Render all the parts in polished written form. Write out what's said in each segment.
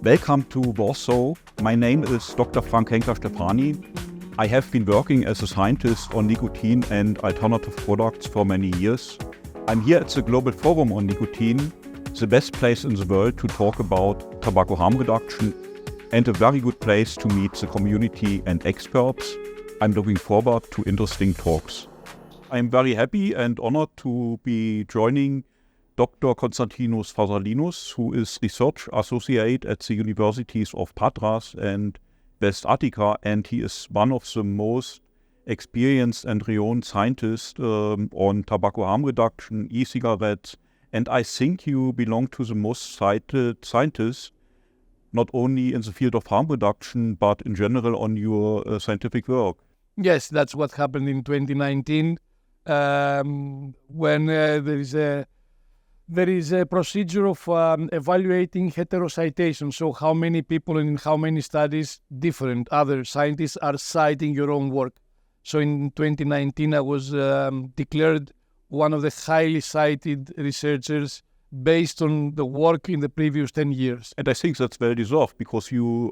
Welcome to Warsaw. My name is Dr. Frank Henker-Stefani. I have been working as a scientist on nicotine and alternative products for many years. I'm here at the Global Forum on Nicotine, the best place in the world to talk about tobacco harm reduction and a very good place to meet the community and experts. I'm looking forward to interesting talks. I'm very happy and honored to be joining Dr. Konstantinos Farsalinos, who is research associate at the universities of Patras and West Attica, and he is one of the most experienced and renowned scientists on tobacco harm reduction, e-cigarettes, and I think you belong to the most cited scientists, not only in the field of harm reduction, but in general on your scientific work. Yes, that's what happened in 2019 when there is a procedure of evaluating heterocitation. So how many people and in how many studies different other scientists are citing your own work. So in 2019, I was declared one of the highly cited researchers based on the work in the previous 10 years. And I think that's well deserved because you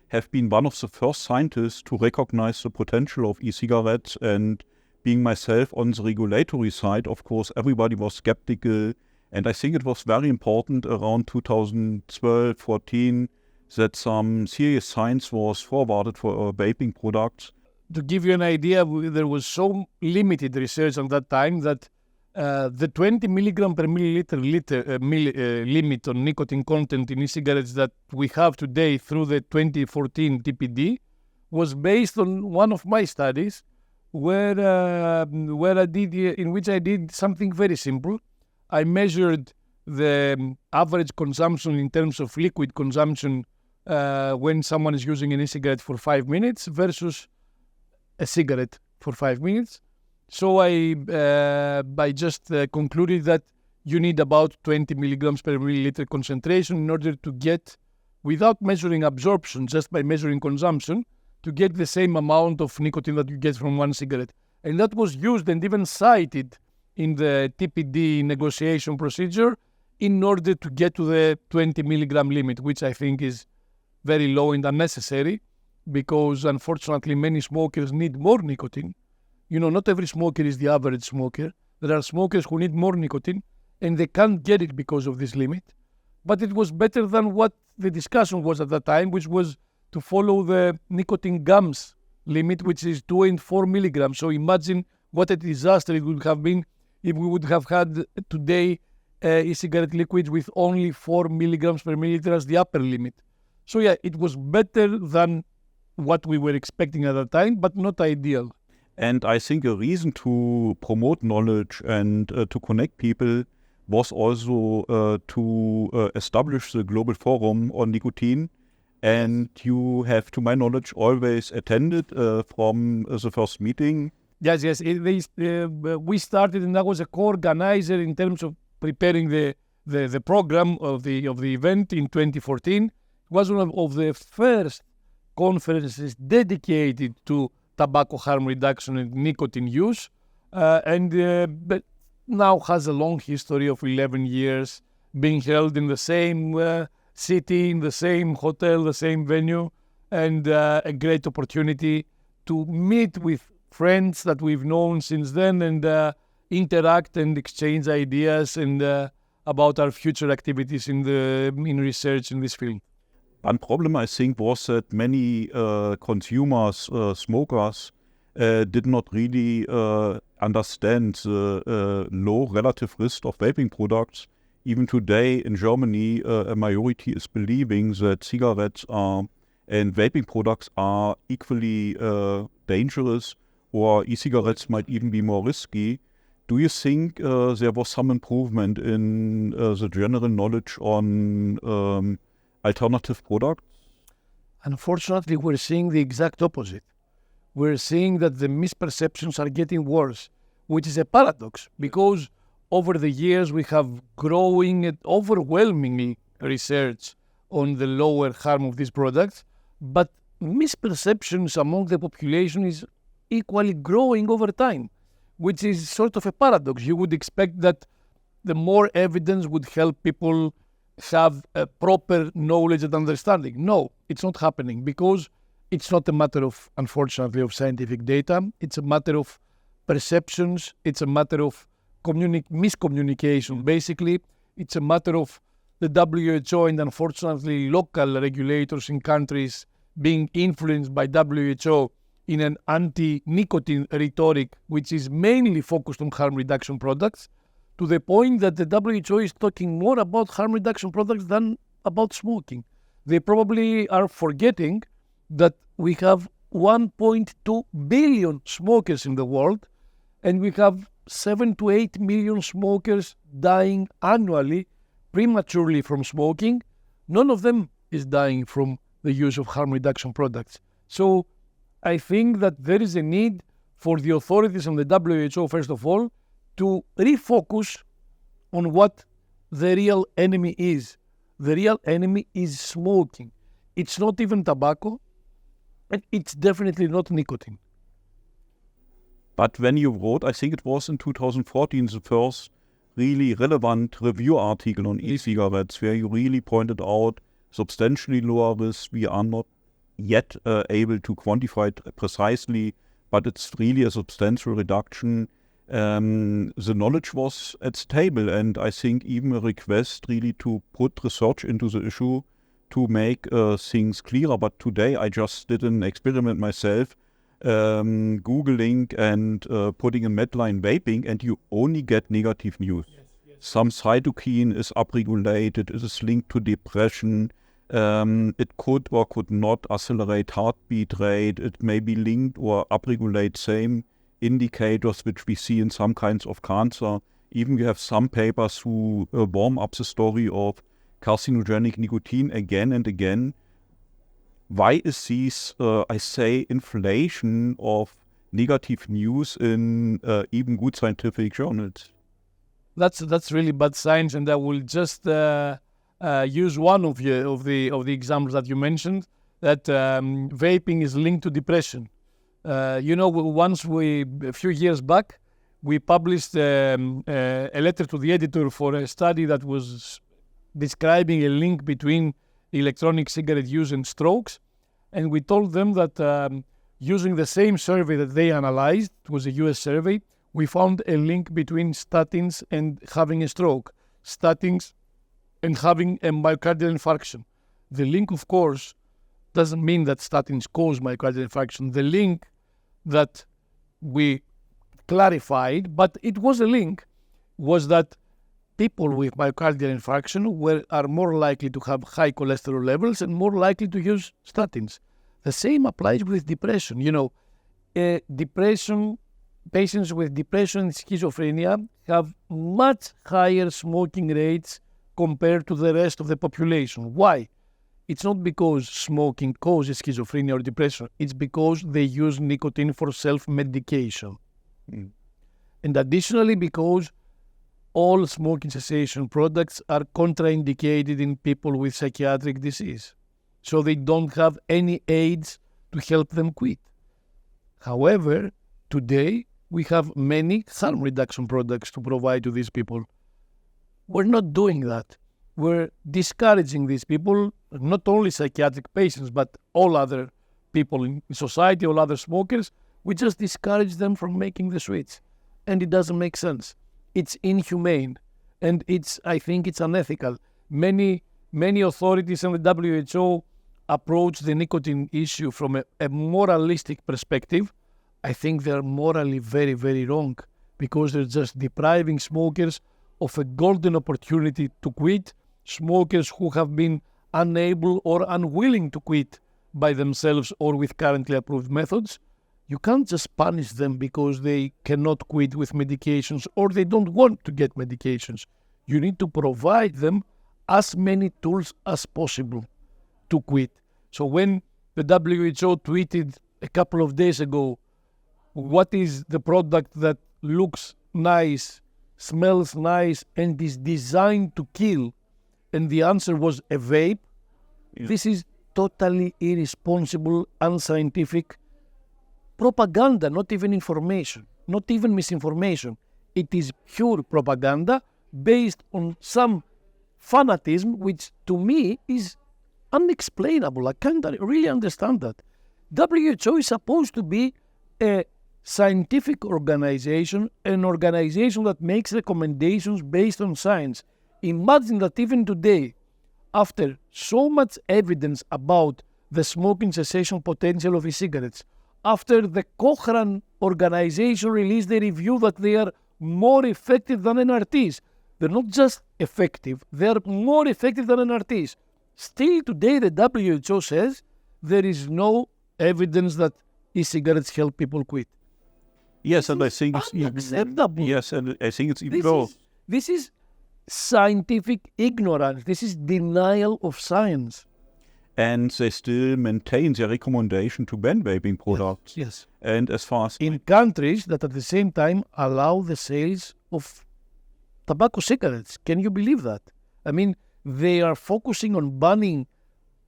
have been one of the first scientists to recognize the potential of e-cigarettes, and being myself on the regulatory side, of course, everybody was skeptical. And I think it was very important around 2012-14 that some serious science was forwarded for vaping products. To give you an idea, there was so limited research at that time that the 20 milligram per milliliter limit on nicotine content in e-cigarettes that we have today through the 2014 TPD was based on one of my studies in which I did something very simple. I measured the average consumption in terms of liquid consumption when someone is using an e-cigarette for 5 minutes versus a cigarette for 5 minutes. So I just concluded that you need about 20 milligrams per milliliter concentration in order to get, without measuring absorption, just by measuring consumption, to get the same amount of nicotine that you get from one cigarette. And that was used and even cited in the TPD negotiation procedure in order to get to the 20 milligram limit, which I think is very low and unnecessary because unfortunately many smokers need more nicotine. You know, not every smoker is the average smoker. There are smokers who need more nicotine and they can't get it because of this limit. But it was better than what the discussion was at that time, which was to follow the nicotine gums limit, which is 2 and 4 milligrams. So imagine what a disaster it would have been if we would have had today e-cigarette liquids with only 4 milligrams per milliliter as the upper limit. So yeah, it was better than what we were expecting at that time, but not ideal. And I think a reason to promote knowledge and to connect people was also to establish the Global Forum on Nicotine. And you have, to my knowledge, always attended from the first meeting. Yes. We started, and I was a co-organizer in terms of preparing the program of the event in 2014. It was one of the first conferences dedicated to tobacco harm reduction and nicotine use, but now has a long history of 11 years being held in the same city, in the same hotel, the same venue, and a great opportunity to meet with friends that we've known since then and interact and exchange ideas and about our future activities in research in this field. One problem, I think, was that many consumers, smokers, did not really understand the low relative risk of vaping products. Even today in Germany, a majority is believing that cigarettes and vaping products are equally dangerous, or e-cigarettes might even be more risky. Do you think there was some improvement in the general knowledge on alternative products? Unfortunately, we're seeing the exact opposite. We're seeing that the misperceptions are getting worse, which is a paradox because over the years we have growing and overwhelming research on the lower harm of these products, but misperceptions among the population is equally growing over time, which is sort of a paradox. You would expect that the more evidence would help people have a proper knowledge and understanding. No, it's not happening because it's not a matter of, unfortunately, of scientific data. It's a matter of perceptions. It's a matter of miscommunication. Basically, it's a matter of the WHO and, unfortunately, local regulators in countries being influenced by WHO in an anti-nicotine rhetoric, which is mainly focused on harm reduction products, to the point that the WHO is talking more about harm reduction products than about smoking. They probably are forgetting that we have 1.2 billion smokers in the world, and we have 7 to 8 million smokers dying annually prematurely from smoking. None of them is dying from the use of harm reduction products. So I think that there is a need for the authorities and the WHO, first of all, to refocus on what the real enemy is. The real enemy is smoking. It's not even tobacco, and it's definitely not nicotine. But when you wrote, I think it was in 2014, the first really relevant review article on e-cigarettes, where you really pointed out substantially lower risk. We are not yet able to quantify it precisely, but it's really a substantial reduction. The knowledge was at the table, and I think even a request really to put research into the issue to make things clearer. But today I just did an experiment myself, Googling and putting in Medline vaping, and you only get negative news. Yes. Some cytokine is upregulated, it is linked to depression, it could or could not accelerate heartbeat rate, it may be linked or upregulate same indicators which we see in some kinds of cancer. Even we have some papers who warm up the story of carcinogenic nicotine again and again. Why is this, I say, inflation of negative news in even good scientific journals? That's really bad science, and I will just use one of the examples that you mentioned, that vaping is linked to depression. A few years back, we published a letter to the editor for a study that was describing a link between electronic cigarette use and strokes. And we told them that using the same survey that they analyzed, it was a US survey, we found a link between statins and having a stroke, statins and having a myocardial infarction. The link, of course, doesn't mean that statins cause myocardial infarction. The link that we clarified, but it was a link, was that people with myocardial infarction are more likely to have high cholesterol levels and more likely to use statins. The same applies with depression. Patients with depression and schizophrenia have much higher smoking rates compared to the rest of the population. Why? It's not because smoking causes schizophrenia or depression. It's because they use nicotine for self-medication. And additionally, because all smoking cessation products are contraindicated in people with psychiatric disease. So they don't have any aids to help them quit. However, today we have many harm reduction products to provide to these people. We're not doing that. We're discouraging these people, not only psychiatric patients, but all other people in society, all other smokers. We just discourage them from making the switch. And it doesn't make sense. It's inhumane, and I think it's unethical. Many authorities and the WHO approach the nicotine issue from a moralistic perspective. I think they're morally very, very wrong, because they're just depriving smokers of a golden opportunity to quit, smokers who have been unable or unwilling to quit by themselves or with currently approved methods. You can't just punish them because they cannot quit with medications or they don't want to get medications. You need to provide them as many tools as possible to quit. So when the WHO tweeted a couple of days ago, what is the product that looks nice, smells nice, and is designed to kill? And the answer was a vape. Yeah. This is totally irresponsible, unscientific propaganda, not even information, not even misinformation. It is pure propaganda based on some fanatism, which to me is unexplainable. I can't really understand that. WHO is supposed to be a scientific organization, an organization that makes recommendations based on science. Imagine that even today, after so much evidence about the smoking cessation potential of e-cigarettes, after the Cochrane organization released a review that they are more effective than NRTs. They're not just effective, they are more effective than NRTs. Still today, the WHO says there is no evidence that e-cigarettes help people quit. Yes, and I think it's unacceptable. Yes, and I think it's even though this is scientific ignorance. This is denial of science. And they still maintain their recommendation to ban vaping products. Yes. And as far as in countries that at the same time allow the sales of tobacco cigarettes. Can you believe that? I mean, they are focusing on banning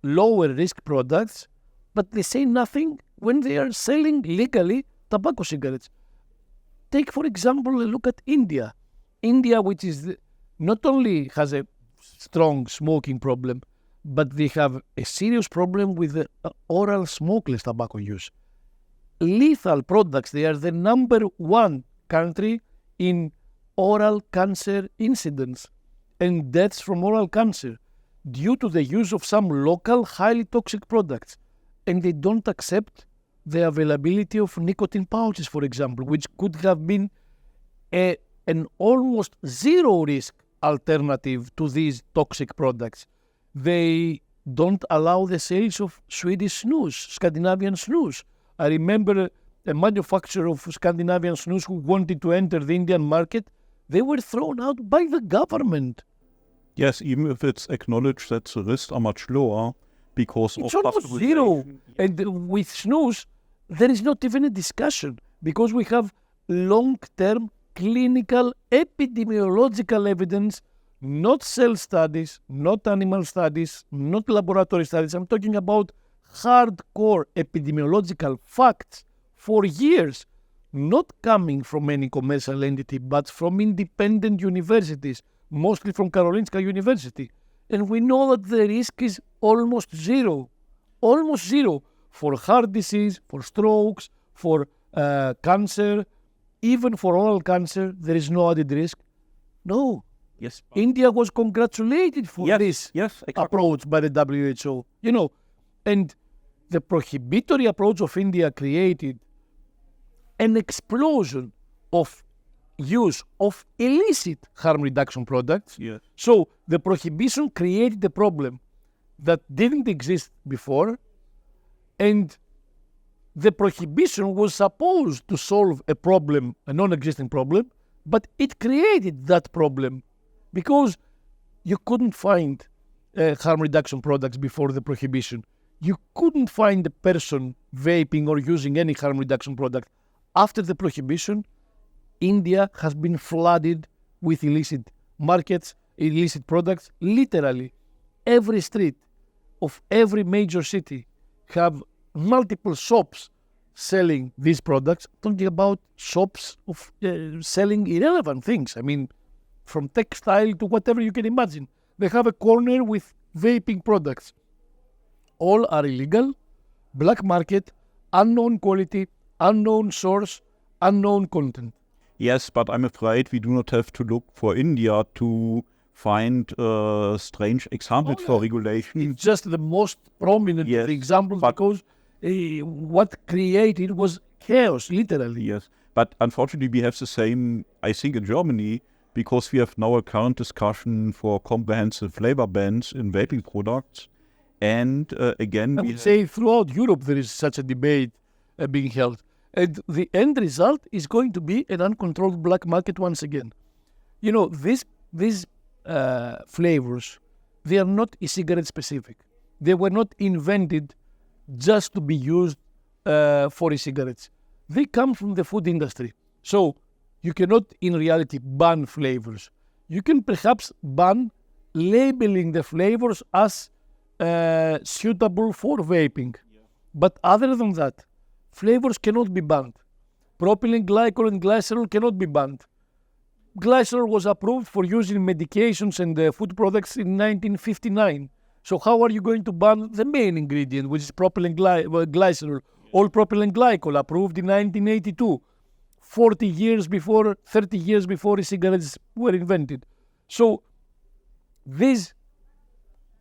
lower risk products, but they say nothing when they are selling legally tobacco cigarettes. Take, for example, a look at India. India, which is not only has a strong smoking problem, but they have a serious problem with the oral smokeless tobacco use. Lethal products, they are the number one country in oral cancer incidence and deaths from oral cancer due to the use of some local highly toxic products. And they don't accept the availability of nicotine pouches, for example, which could have been an almost zero risk alternative to these toxic products. They don't allow the sales of Swedish snus, Scandinavian snus. I remember a manufacturer of Scandinavian snus who wanted to enter the Indian market. They were thrown out by the government. yes, even if it's acknowledged that the risks are much lower because It's of almost zero. And with snus, there is not even a discussion because we have long-term clinical epidemiological evidence, not cell studies, not animal studies, not laboratory studies. I'm talking about hardcore epidemiological facts for years, not coming from any commercial entity, but from independent universities, mostly from Karolinska University. And we know that the risk is almost zero for heart disease, for strokes, for cancer, even for oral cancer. There is no added risk. No. Yes. India was congratulated for this approach by the WHO. You know, and the prohibitory approach of India created an explosion of use of illicit harm reduction products. Yes. So the prohibition created a problem that didn't exist before, and the prohibition was supposed to solve a problem, a non-existing problem, but it created that problem because you couldn't find harm reduction products before the prohibition. You couldn't find a person vaping or using any harm reduction product. After the prohibition, India has been flooded with illicit markets, illicit products. Literally, every street of every major city have multiple shops selling these products. Talking about shops of selling irrelevant things. I mean, from textile to whatever you can imagine. They have a corner with vaping products. All are illegal, black market, unknown quality, unknown source, unknown content. Yes, but I'm afraid we do not have to look for India to find strange examples for regulation. It's just the most prominent example because what created was chaos, literally. Yes, but unfortunately we have the same, I think, in Germany, because we have now a current discussion for comprehensive flavor bans in vaping products. And again, I would say throughout Europe there is such a debate being held. And the end result is going to be an uncontrolled black market once again. You know, these flavors, they are not e-cigarette specific. They were not invented just to be used for e-cigarettes. They come from the food industry. So you cannot in reality ban flavors. You can perhaps ban labeling the flavors as suitable for vaping. Yeah. But other than that, flavors cannot be banned. Propylene glycol and glycerol cannot be banned. glycerol was approved for use in medications and food products in 1959. So how are you going to ban the main ingredient, which is propylene glycerol, or propylene glycol, approved in 1982, 30 years before e-cigarettes were invented? So these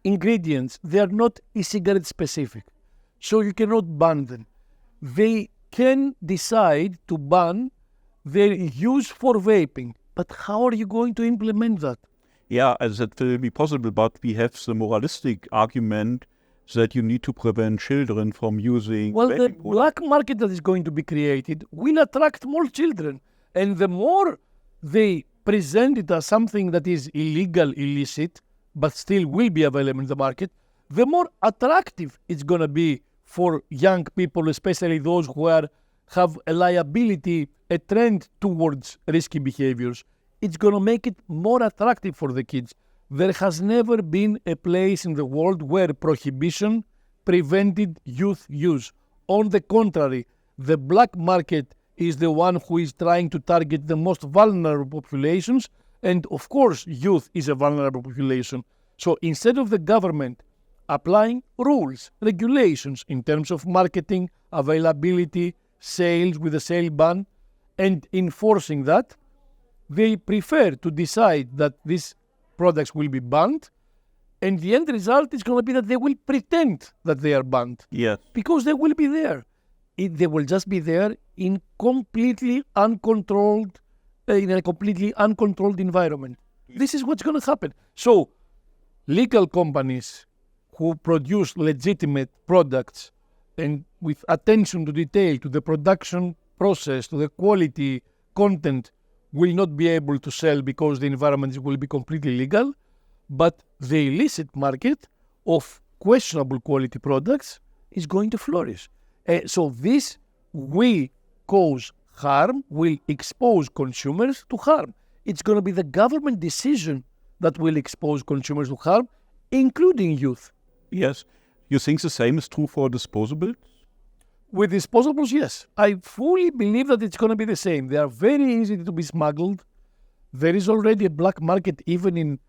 ingredients, they are not e-cigarette specific. So you cannot ban them. They can decide to ban their use for vaping. But how are you going to implement that? Yeah, as that will be possible, but we have the moralistic argument that you need to prevent children from using. Well, the vaping black market that is going to be created will attract more children. And the more they present it as something that is illegal, illicit, but still will be available in the market, the more attractive it's going to be for young people, especially those who have a liability, a trend towards risky behaviors. It's going to make it more attractive for the kids. There has never been a place in the world where prohibition prevented youth use. On the contrary, the black market is the one who is trying to target the most vulnerable populations, and of course, youth is a vulnerable population. So instead of the government applying rules, regulations in terms of marketing, availability, sales with a sale ban, and enforcing that, they prefer to decide that these products will be banned, and the end result is going to be that they will pretend that they are banned. Yes. Because they will be there. They will just be there in completely uncontrolled, in a completely uncontrolled environment. This is what's going to happen. So, legal companies who produce legitimate products and with attention to detail, to the production process, to the quality, content, will not be able to sell because the environment will be completely legal. But the illicit market of questionable quality products is going to flourish. So this will cause harm, will expose consumers to harm. It's going to be the government decision that will expose consumers to harm, including youth. Yes. You think the same is true for disposables? With disposables, yes. I fully believe that it's going to be the same. They are very easy to be smuggled. There is already a black market even in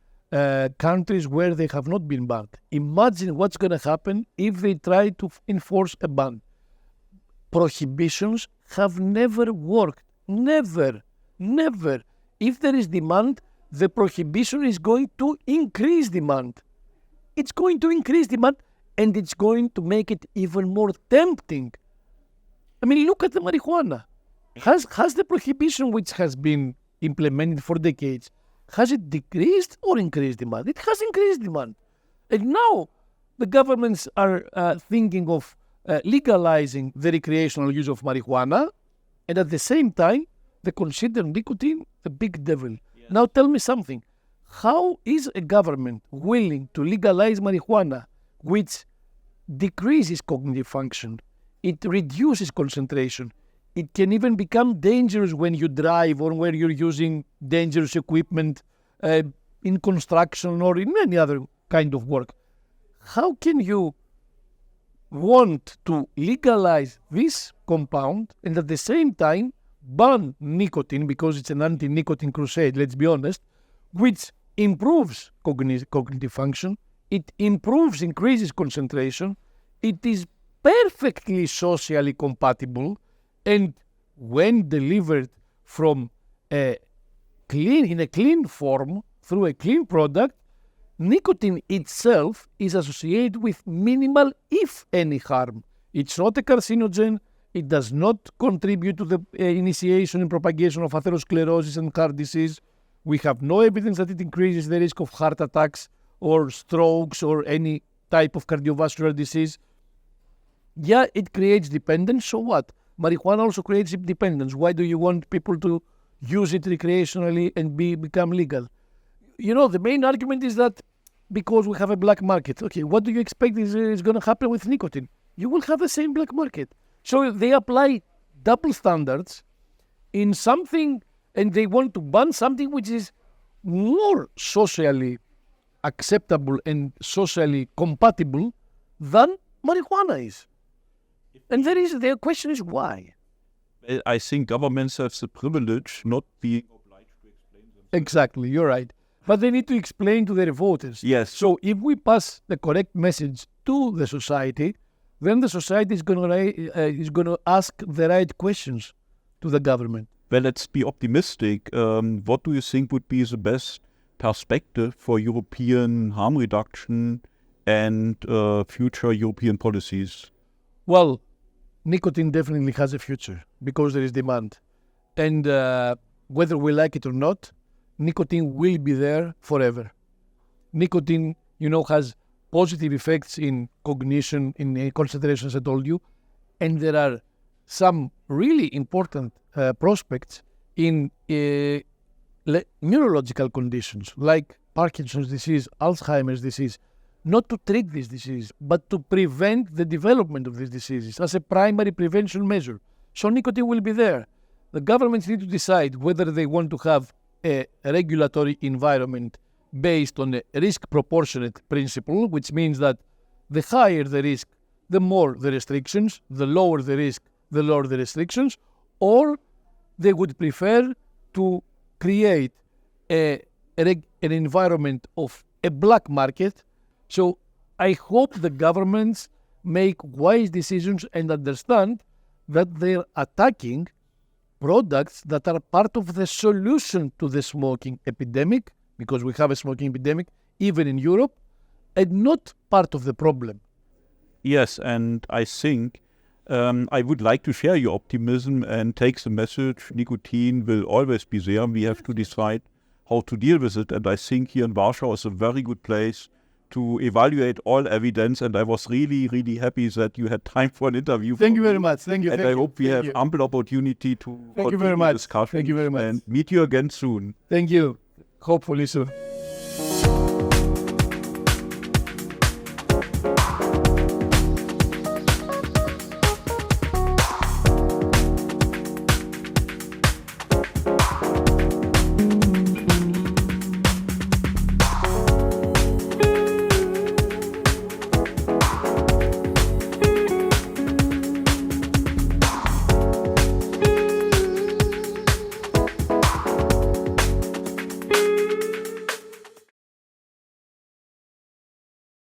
countries where they have not been banned. Imagine what's going to happen if they try to enforce a ban. Prohibitions have never worked. Never. Never. If there is demand, the prohibition is going to increase demand. It's going to increase demand, and it's going to make it even more tempting. I mean, look at the marijuana. Has the prohibition which has been implemented for decades, has it decreased or increased demand? It has increased demand. And now the governments are thinking of legalizing the recreational use of marijuana, and at the same time, they consider nicotine the big devil. Yes. Now tell me something. How is a government willing to legalize marijuana, which decreases cognitive function? It reduces concentration. It can even become dangerous when you drive or when you're using dangerous equipment in construction or in any other kind of work. How can you want to legalize this compound and at the same time ban nicotine, because it's an anti-nicotine crusade, let's be honest, which improves cognitive function, it increases concentration, it is perfectly socially compatible, and when delivered from in a clean form through a clean product, nicotine itself is associated with minimal, if any, harm. It's not a carcinogen. It does not contribute to the initiation and propagation of atherosclerosis and heart disease. We have no evidence that it increases the risk of heart attacks or strokes or any type of cardiovascular disease. Yeah, it creates dependence. So what? Marijuana also creates dependence. Why do you want people to use it recreationally and become legal? You know, the main argument is that because we have a black market. Okay, what do you expect is going to happen with nicotine? You will have the same black market. So they apply double standards in something, and they want to ban something which is more socially acceptable and socially compatible than marijuana is. And the question is why? Well, I think governments have the privilege not being obliged to explain Exactly, you're right. But they need to explain to their voters. Yes. So if we pass the correct message to the society, then the society is going to ask the right questions to the government. Well, let's be optimistic. What do you think would be the best perspective for European harm reduction and future European policies? Well, nicotine definitely has a future because there is demand. And whether we like it or not, nicotine will be there forever. Nicotine, has positive effects in cognition, in concentration, as I told you. And there are some really important prospects in neurological conditions like Parkinson's disease, Alzheimer's disease, not to treat this disease, but to prevent the development of these diseases as a primary prevention measure. So nicotine will be there. The governments need to decide whether they want to have a regulatory environment based on a risk proportionate principle, which means that the higher the risk, the more the restrictions, the lower the risk, the lower the restrictions, or they would prefer to create an environment of a black market. So I hope the governments make wise decisions and understand that they're attacking products that are part of the solution to the smoking epidemic, because we have a smoking epidemic even in Europe, and not part of the problem. Yes, and I think I would like to share your optimism and take the message nicotine will always be there. We have to decide how to deal with it. And I think here in Warsaw is a very good place to evaluate all evidence. And I was really, really happy that you had time for an interview. Thank you very much. Thank you. And I hope we have ample opportunity to continue the discussion. Thank you very much. And meet you again soon. Thank you. Hopefully soon.